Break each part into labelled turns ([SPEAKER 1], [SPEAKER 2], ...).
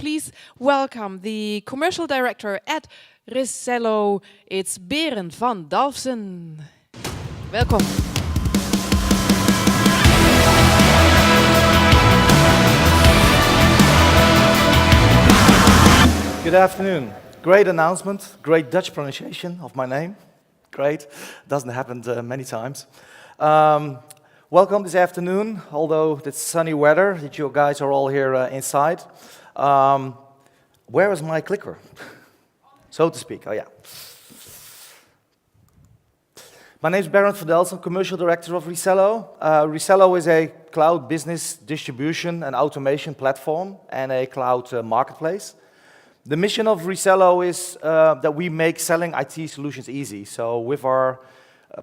[SPEAKER 1] please welcome the commercial director at Resello. It's Berend van Dalfzen. Welcome.
[SPEAKER 2] Good afternoon. Great announcement, great Dutch pronunciation of my name. Great, doesn't happen many times. Welcome this afternoon, although it's sunny weather, that you guys are all here inside. Where is my clicker? So to speak, oh yeah. My name is Berend van Dalfzen, Commercial Director of Resello. Resello is a cloud business distribution and automation platform and a cloud marketplace. The mission of Resello is that we make selling IT solutions easy. So with our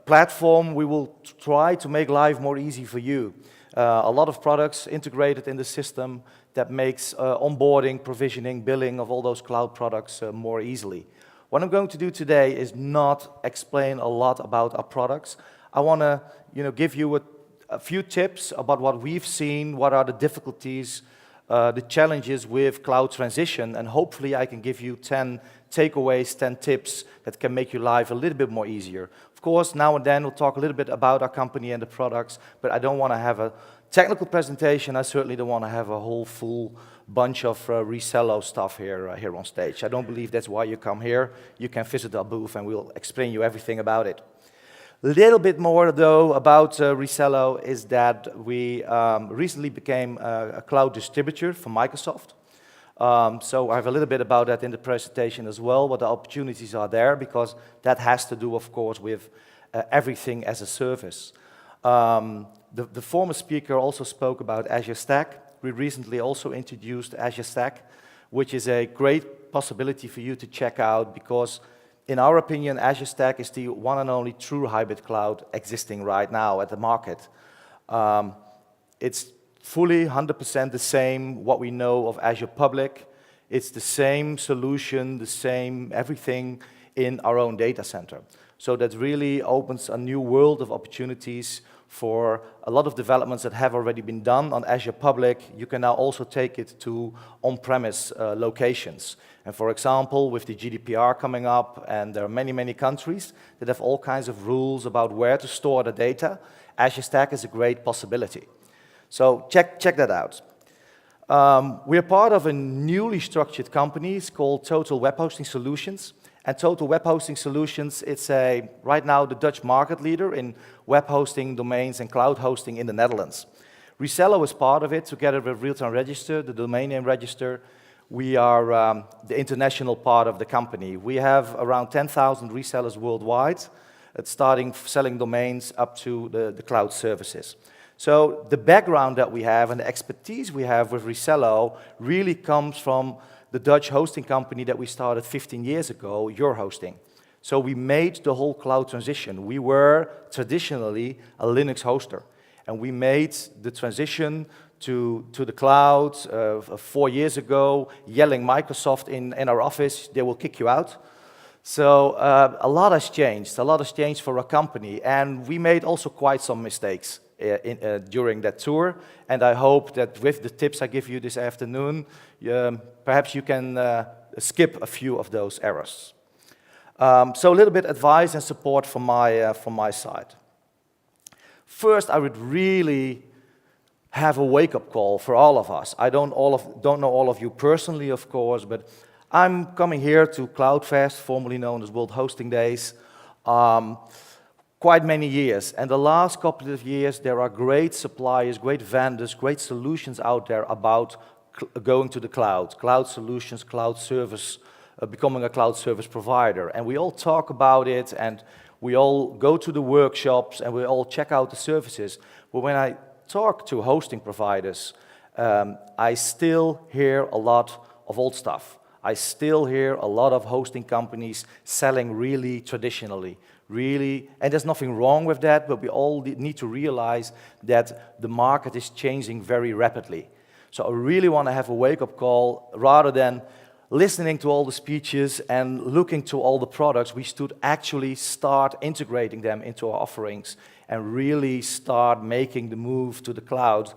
[SPEAKER 2] platform, we will try to make life more easy for you. A lot of products integrated in the system that makes onboarding, provisioning, billing of all those cloud products more easily. What I'm going to do today is not explain a lot about our products. I want to give you a few tips about what we've seen, what are the difficulties, the challenges with cloud transition, and hopefully I can give you 10 takeaways, 10 tips that can make your life a little bit more easier. Of course, now and then we'll talk a little bit about our company and the products, but I don't want to have a technical presentation. I certainly don't want to have a whole full bunch of Resello stuff here on stage. I don't believe that's why you come here. You can visit our booth and we'll explain you everything about it. A little bit more, though, about Resello is that we recently became a cloud distributor for Microsoft. So I have a little bit about that in the presentation as well, what the opportunities are there, because that has to do, of course, with everything as a service. The former speaker also spoke about Azure Stack. We recently also introduced Azure Stack, which is a great possibility for you to check out, because in our opinion, Azure Stack is the one and only true hybrid cloud existing right now at the market. It's fully 100% the same what we know of Azure Public. It's the same solution, the same everything in our own data center. So that really opens a new world of opportunities for a lot of developments that have already been done on Azure Public. You can now also take it to on-premise locations. And for example, with the GDPR coming up, and there are many, many countries that have all kinds of rules about where to store the data, Azure Stack is a great possibility. So check that out. We're part of a newly structured company. It's called Total Web Hosting Solutions. And Total Web Hosting Solutions, it's right now the Dutch market leader in web hosting, domains, and cloud hosting in the Netherlands. Resello is part of it, together with Real-Time Register, the domain name register. We are the international part of the company. We have around 10,000 resellers worldwide, starting selling domains up to the cloud services. So the background that we have and the expertise we have with Resello really comes from the Dutch hosting company that we started 15 years ago, Your Hosting. So we made the whole cloud transition. We were traditionally a Linux hoster, and we made the transition to the cloud 4 years ago, yelling Microsoft in our office, they will kick you out. So a lot has changed for our company, and we made also quite some mistakes during that tour, and I hope that with the tips I give you this afternoon, perhaps you can skip a few of those errors. So a little bit advice and support from my side. First, I would really have a wake-up call for all of us. I don't know all of you personally, of course, but I'm coming here to CloudFest, formerly known as World Hosting Days, quite many years. And the last couple of years, there are great suppliers, great vendors, great solutions out there about going to the cloud solutions, cloud service, becoming a cloud service provider. And we all talk about it, and we all go to the workshops, and we all check out the services. But when I talk to hosting providers, I still hear a lot of old stuff. I still hear a lot of hosting companies selling really traditionally. Really, and there's nothing wrong with that, but we all need to realize that the market is changing very rapidly. So I really want to have a wake-up call, rather than listening to all the speeches and looking to all the products. We should actually start integrating them into our offerings and really start making the move to the cloud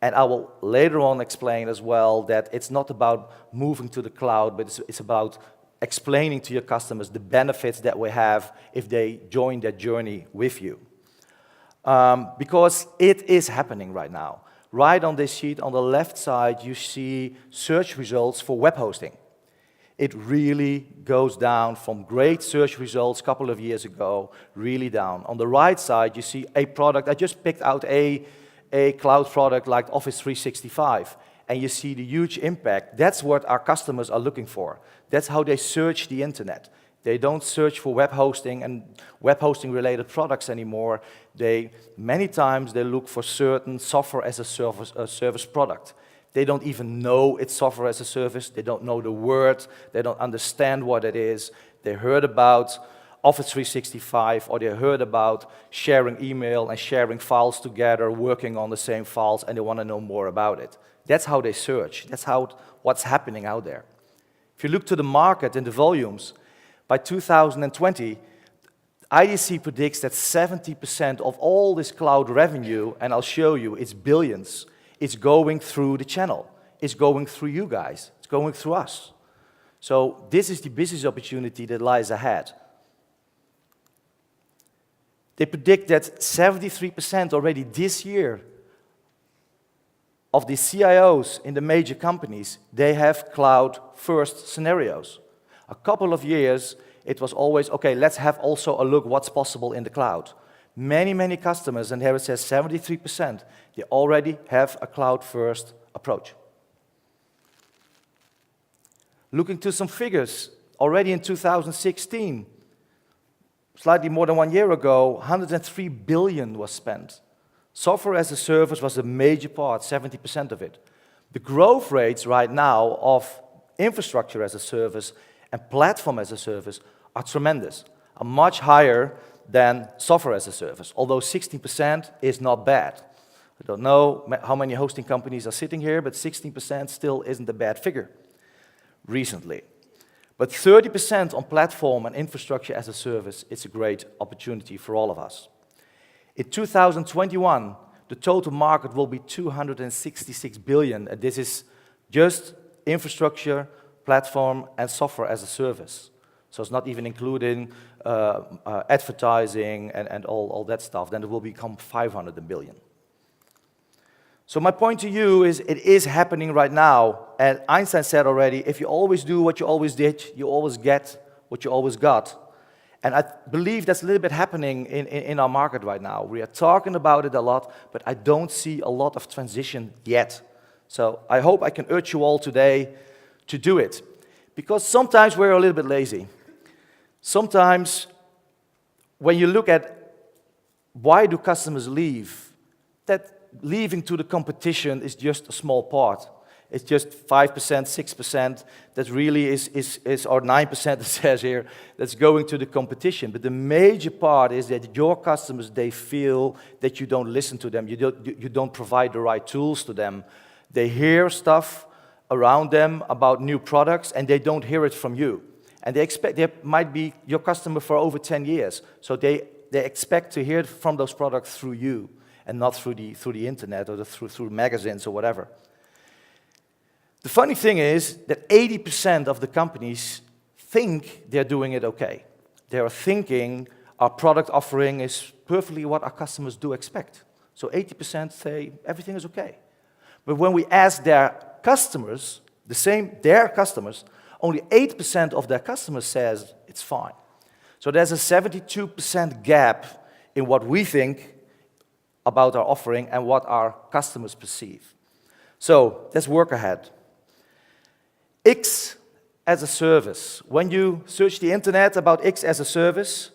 [SPEAKER 2] And I will later on explain as well that it's not about moving to the cloud, but it's about explaining to your customers the benefits that we have if they join that journey with you. Because it is happening right now. Right on this sheet, on the left side, you see search results for web hosting. It really goes down from great search results a couple of years ago, really down. On the right side, you see a product. I just picked out a cloud product like Office 365, and you see the huge impact. That's what our customers are looking for. That's how they search the internet. They don't search for web hosting and web hosting related products anymore. Many times they look for certain software as a service product. They don't even know it's software as a service. They don't know the word. They don't understand what it is. They heard about Office 365, or they heard about sharing email and sharing files together, working on the same files, and they want to know more about it. That's how they search. That's what's happening out there. If you look to the market and the volumes, by 2020, IDC predicts that 70% of all this cloud revenue, and I'll show you, it's billions, it's going through the channel. It's going through you guys. It's going through us. So this is the business opportunity that lies ahead. They predict that 73% already this year of the CIOs in the major companies, they have cloud-first scenarios. A couple of years, it was always, okay, let's have also a look what's possible in the cloud. Many, many customers, and here it says 73%, they already have a cloud-first approach. Looking to some figures, already in 2016, slightly more than 1 year ago, 103 billion was spent. Software as a service was a major part, 70% of it. The growth rates right now of infrastructure as a service and platform as a service are tremendous, are much higher than software as a service, although 16% is not bad. I don't know how many hosting companies are sitting here, but 16% still isn't a bad figure recently. But 30% on platform and infrastructure as a service is a great opportunity for all of us. In 2021, the total market will be 266 billion, and this is just infrastructure, platform, and software as a service. So it's not even including advertising and all that stuff. Then it will become 500 billion. So my point to you is it is happening right now. And Einstein said already, if you always do what you always did, you always get what you always got. And I believe that's a little bit happening in our market right now. We are talking about it a lot, but I don't see a lot of transition yet. So I hope I can urge you all today to do it. Because sometimes we're a little bit lazy. Sometimes when you look at why do customers leave, that leaving to the competition is just a small part. It's just 5%, 6% that really is or 9% it says here, that's going to the competition. But the major part is that your customers, they feel that you don't listen to them, you don't provide the right tools to them. They hear stuff around them about new products, and they don't hear it from you. And they might be your customer for over 10 years, so they expect to hear from those products through you, and not through the internet or through magazines or whatever. The funny thing is that 80% of the companies think they're doing it okay. They are thinking our product offering is perfectly what our customers do expect. So 80% say everything is okay. But when we ask their customers, their customers, only 8% of their customers says it's fine. So there's a 72% gap in what we think about our offering and what our customers perceive. So let's work ahead. X as a service. When you search the internet about X as a service,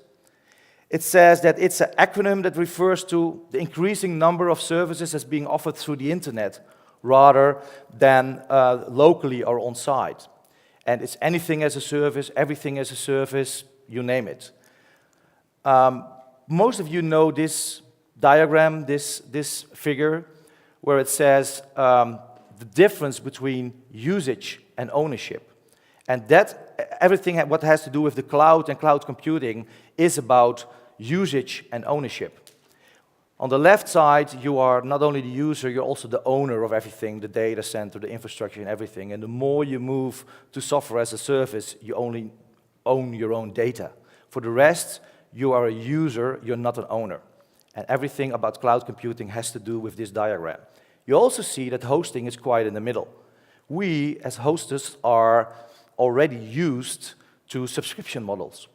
[SPEAKER 2] it says that it's an acronym that refers to the increasing number of services as being offered through the internet rather than locally or on-site. And it's anything as a service, everything as a service, you name it. Most of you know this diagram, this figure, where it says the difference between usage and ownership. And that, everything what has to do with the cloud and cloud computing is about usage and ownership. On the left side, you are not only the user, you're also the owner of everything, the data center, the infrastructure and everything. And the more you move to software as a service, you only own your own data. For the rest, you are a user, you're not an owner. And everything about cloud computing has to do with this diagram. You also see that hosting is quite in the middle. We, as hostess, are already used to subscription models.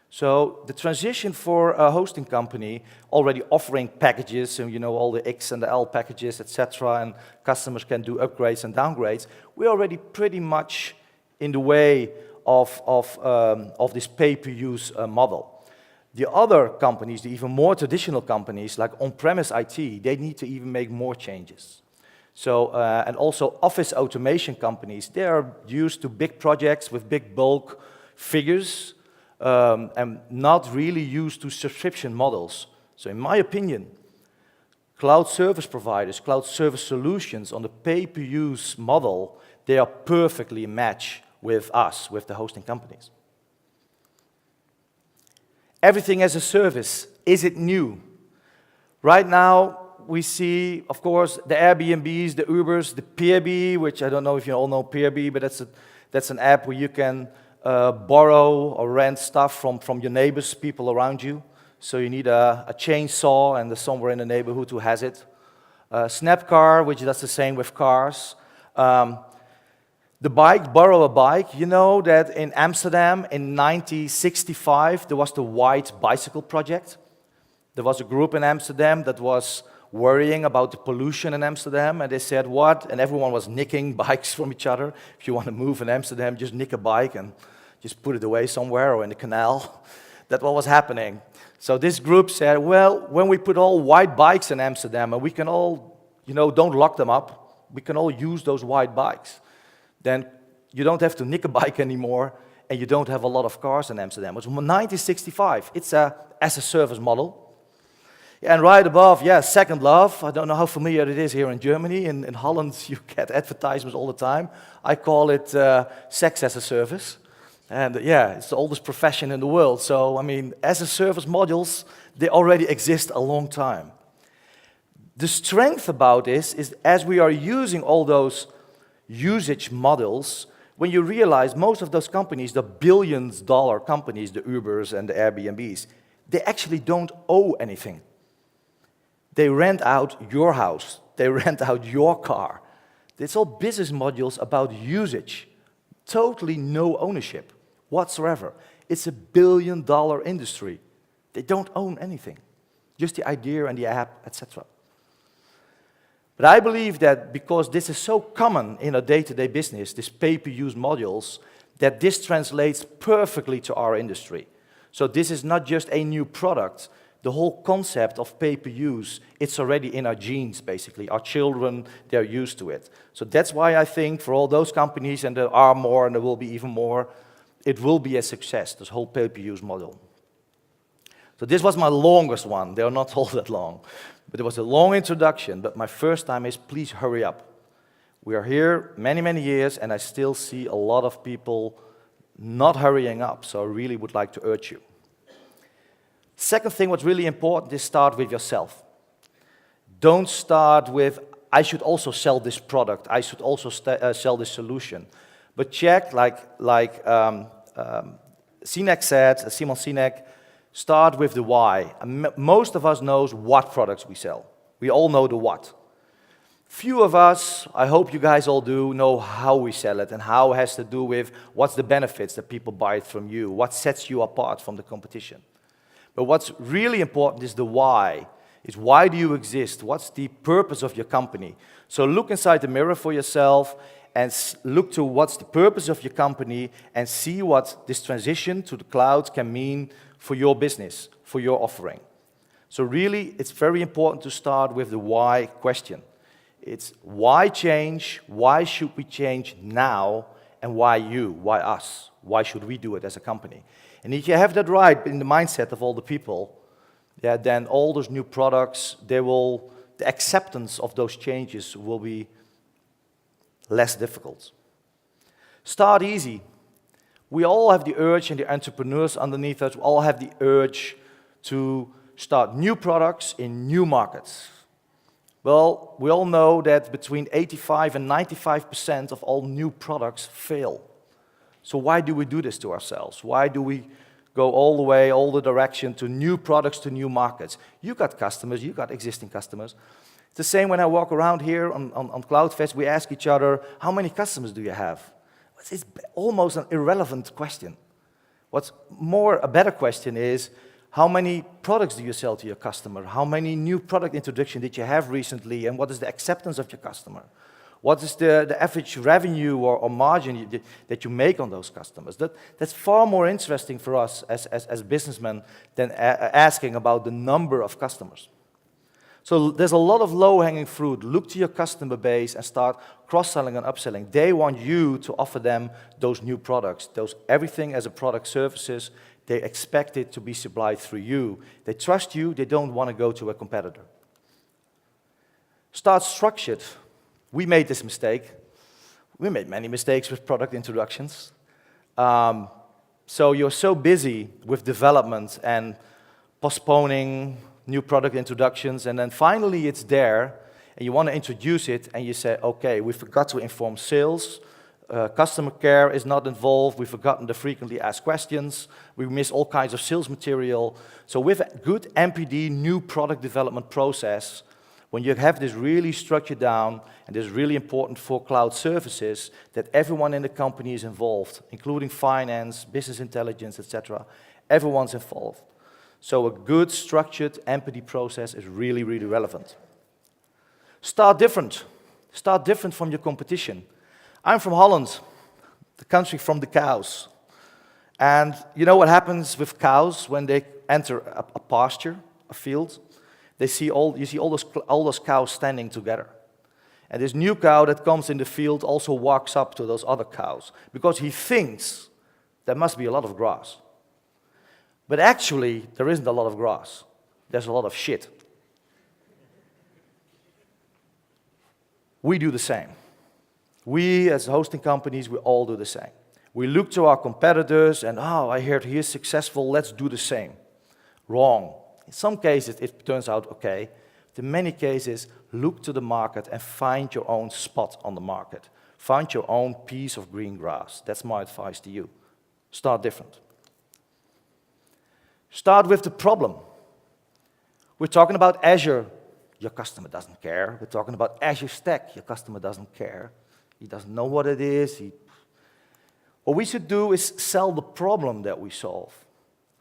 [SPEAKER 2] So the transition for a hosting company already offering packages, and you know, all the X and the L packages, etc., and customers can do upgrades and downgrades, we're already pretty much in the way of this pay-per-use model. The other companies, the even more traditional companies, like on-premise IT, they need to even make more changes. So, and also office automation companies, they are used to big projects with big bulk figures, and not really used to subscription models. So in my opinion, cloud service providers, cloud service solutions on the pay-per-use model, they are perfectly matched with us, with the hosting companies. Everything as a service, is it new? Right now, we see, of course, the Airbnbs, the Ubers, the Peerby, which I don't know if you all know Peerby, but that's an app where you can borrow or rent stuff from your neighbors, people around you. So you need a chainsaw, and there's somewhere in the neighborhood who has it. Snapcar, which does the same with cars. The bike, borrow a bike. You know that in Amsterdam in 1965, there was the White Bicycle Project. There was a group in Amsterdam that was worrying about the pollution in Amsterdam, and they said, what? And everyone was nicking bikes from each other. If you want to move in Amsterdam, just nick a bike and just put it away somewhere or in the canal. That's what was happening. So this group said, well, when we put all white bikes in Amsterdam, and we can all, you know, don't lock them up, we can all use those white bikes, then you don't have to nick a bike anymore, and you don't have a lot of cars in Amsterdam. It was 1965. It's a as-a-service model. And right above, yeah, Second Love. I don't know how familiar it is here in Germany. In Holland, you get advertisements all the time. I call it sex as a service. And yeah, it's the oldest profession in the world. So, I mean, as-a-service modules, they already exist a long time. The strength about this is as we are using all those usage models, when you realize most of those companies, the billions-dollar companies, the Ubers and the Airbnbs, they actually don't owe anything. They rent out your house. They rent out your car. It's all business modules about usage. Totally no ownership whatsoever. It's a billion-dollar industry. They don't own anything. Just the idea and the app, etc. But I believe that because this is so common in our day-to-day business, this pay-per-use modules, that this translates perfectly to our industry. So this is not just a new product. The whole concept of pay-per-use, it's already in our genes, basically. Our children, they're used to it. So that's why I think for all those companies, and there are more and there will be even more, it will be a success, this whole pay-per-use model. So this was my longest one. They are not all that long. But it was a long introduction, but my first time is please hurry up. We are here many, many years, and I still see a lot of people not hurrying up, so I really would like to urge you. Second thing, what's really important is start with yourself. Don't start with, I should also sell this product, I should also sell this solution. But check, like Sinek said, Simon Sinek, start with the why. Most of us knows what products we sell. We all know the what. Few of us, I hope you guys all do, know how we sell it and how it has to do with what's the benefits that people buy it from you, what sets you apart from the competition. But what's really important is the why. It's why do you exist? What's the purpose of your company? So look inside the mirror for yourself and look to what's the purpose of your company and see what this transition to the cloud can mean for your business, for your offering. So really, it's very important to start with the why question. It's why change, why should we change now, and why you, why us? Why should we do it as a company? And if you have that right in the mindset of all the people, yeah, then all those new products, the acceptance of those changes will be less difficult. Start easy. We all have the urge, and the entrepreneurs underneath us all have the urge to start new products in new markets. Well, we all know that between 85 and 95% of all new products fail. So why do we do this to ourselves? Why do we go all the way, all the direction to new products, to new markets? You got customers, you got existing customers. It's the same when I walk around here on CloudFest, we ask each other, how many customers do you have? It's almost an irrelevant question. What's more, a better question is, how many products do you sell to your customer? How many new product introductions did you have recently, and what is the acceptance of your customer? What is the average revenue or margin that you make on those customers? That's far more interesting for us as businessmen than asking about the number of customers. So there's a lot of low-hanging fruit. Look to your customer base and start cross-selling and upselling. They want you to offer them those new products, everything as a product services. They expect it to be supplied through you. They trust you. They don't want to go to a competitor. Start structured. We made this mistake. We made many mistakes with product introductions. So you're so busy with development and postponing new product introductions, and then finally it's there, and you want to introduce it, and you say, okay, we forgot to inform sales, customer care is not involved, we've forgotten the frequently asked questions, we miss all kinds of sales material. So with a good MPD, new product development process, when you have this really structured down, and this is really important for cloud services, that everyone in the company is involved, including finance, business intelligence, etc. Everyone's involved. So a good structured MPD process is really, really relevant. Start different. Start different from your competition. I'm from Holland, the country from the cows. And you know what happens with cows when they enter a pasture, a field? You see all those cows standing together. And this new cow that comes in the field also walks up to those other cows because he thinks there must be a lot of grass. But actually, there isn't a lot of grass. There's a lot of shit. We do the same. We, as hosting companies, we all do the same. We look to our competitors and, oh, I heard he is successful, let's do the same. Wrong. In some cases, it turns out okay. In many cases, look to the market and find your own spot on the market. Find your own piece of green grass. That's my advice to you. Start different. Start with the problem. We're talking about Azure. Your customer doesn't care. We're talking about Azure Stack. Your customer doesn't care. He doesn't know what it is. What we should do is sell the problem that we solve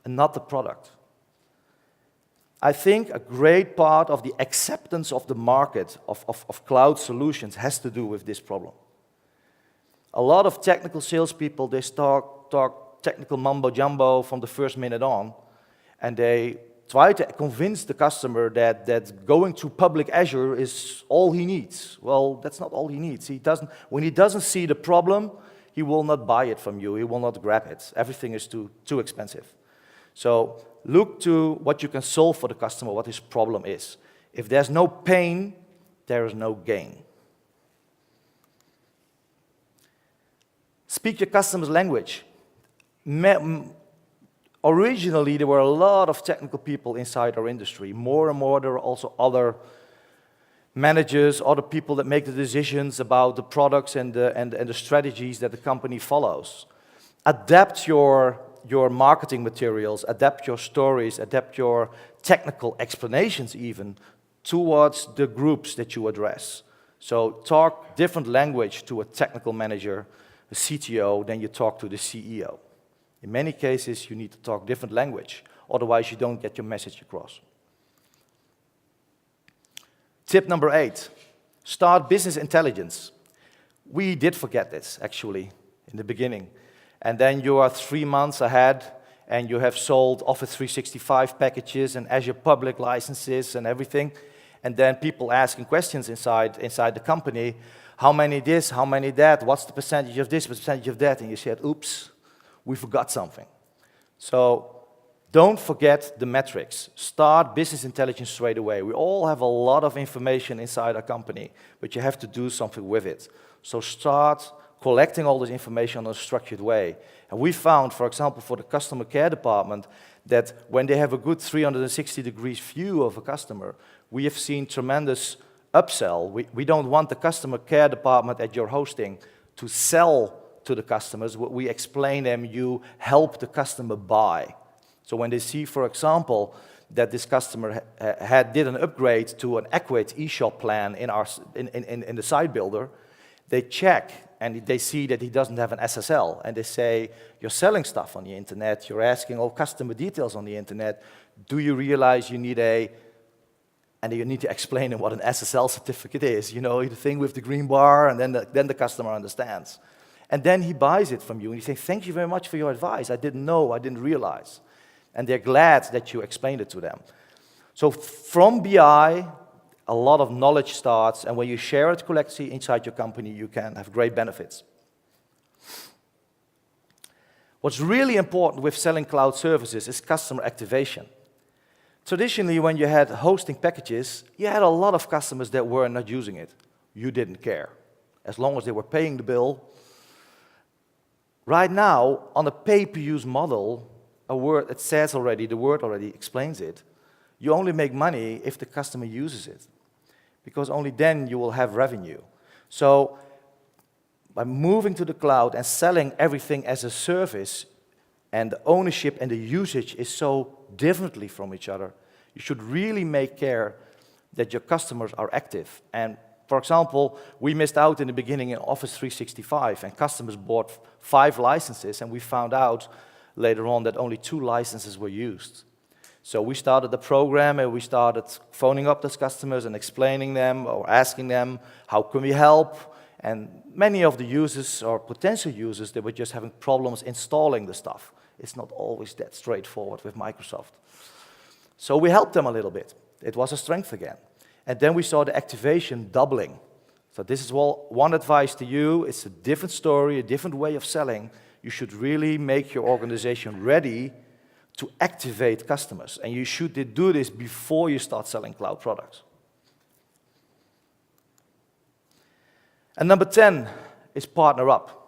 [SPEAKER 2] and not the product. I think a great part of the acceptance of the market of cloud solutions has to do with this problem. A lot of technical salespeople, they talk technical mumbo-jumbo from the first minute on, and they try to convince the customer that going to public Azure is all he needs. Well, that's not all he needs. When he doesn't see the problem, he will not buy it from you. He will not grab it. Everything is too expensive. So look to what you can solve for the customer, what his problem is. If there's no pain, there is no gain. Speak your customer's language. Originally, there were a lot of technical people inside our industry. More and more, there are also other managers, other people that make the decisions about the products and the strategies that the company follows. Adapt your marketing materials, adapt your stories, adapt your technical explanations even towards the groups that you address. So talk different language to a technical manager, a CTO, than you talk to the CEO. In many cases, you need to talk different language, otherwise you don't get your message across. Tip number 8, start business intelligence. We did forget this, actually, in the beginning. And then you are 3 months ahead, and you have sold Office 365 packages and Azure public licenses and everything. And then people asking questions inside the company, how many this, how many that, what's the percentage of this, percentage of that? And you said, oops, we forgot something. So don't forget the metrics. Start business intelligence straight away. We all have a lot of information inside our company, but you have to do something with it. So start collecting all this information in a structured way. And we found, for example, for the customer care department, that when they have a good 360 degrees view of a customer, we have seen tremendous upsell. We don't want the customer care department at your hosting to sell to the customers. We explain them, you help the customer buy. So when they see, for example, that this customer did an upgrade to an accurate eShop plan in the site builder, they check and they see that he doesn't have an SSL, and they say, you're selling stuff on the internet, you're asking all customer details on the internet, do you realize you need and you need to explain him what an SSL certificate is, you know, the thing with the green bar, and then the customer understands. And then he buys it from you, and you say, thank you very much for your advice, I didn't know, I didn't realize. And they're glad that you explained it to them. So from BI, a lot of knowledge starts, and when you share it collectively inside your company, you can have great benefits. What's really important with selling cloud services is customer activation. Traditionally, when you had hosting packages, you had a lot of customers that were not using it. You didn't care. As long as they were paying the bill. Right now, on a pay-per-use model, a word, it says already, the word already explains it. You only make money if the customer uses it, because only then you will have revenue. So by moving to the cloud and selling everything as a service, and the ownership and the usage is so differently from each other, you should really make care that your customers are active. And for example, we missed out in the beginning in Office 365, and customers bought 5 licenses, and we found out later on that only 2 licenses were used. So we started the program, and we started phoning up those customers and explaining them or asking them, how can we help? And many of the users or potential users, they were just having problems installing the stuff. It's not always that straightforward with Microsoft. So we helped them a little bit. It was a strength again. And then we saw the activation doubling. So this is one advice to you. It's a different story, a different way of selling. You should really make your organization ready to activate customers. And you should do this before you start selling cloud products. And number 10 is partner up.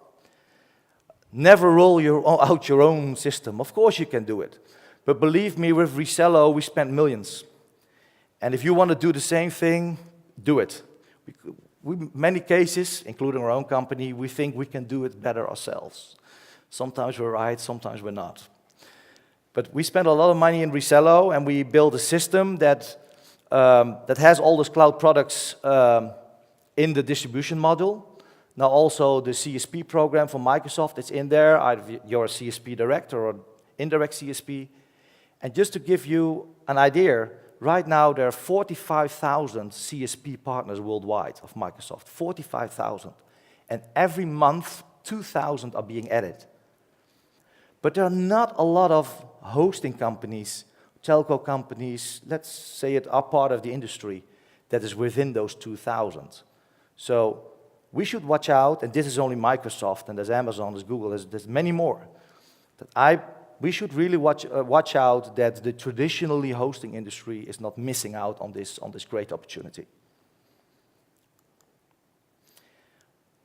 [SPEAKER 2] Never roll out your own system. Of course you can do it. But believe me, with Resello, we spent millions. And if you want to do the same thing, do it. Many cases, including our own company, we think we can do it better ourselves. Sometimes we're right, sometimes we're not. But we spent a lot of money in Resello, and we built a system that has all those cloud products in the distribution module. Now also the CSP program from Microsoft is in there. Either you're a CSP director or indirect CSP. And just to give you an idea, right now there are 45,000 CSP partners worldwide of Microsoft, 45,000. And every month, 2,000 are being added. But there are not a lot of hosting companies, telco companies, let's say it, are part of the industry that is within those 2,000. So we should watch out, and this is only Microsoft, and there's Amazon, there's Google, there's many more. We should really watch out that the traditionally hosting industry is not missing out on this great opportunity.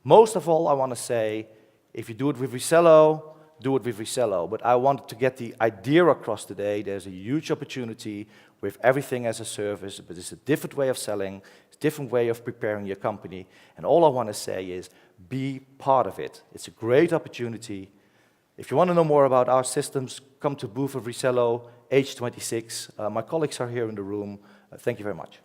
[SPEAKER 2] Most of all, I want to say, if you do it with Resello, do it with Resello. But I wanted to get the idea across today. There's a huge opportunity with everything as a service, but it's a different way of selling, it's a different way of preparing your company. And all I want to say is, be part of it. It's a great opportunity. If you want to know more about our systems, come to booth of Resello, H26. My colleagues are here in the room. Thank you very much.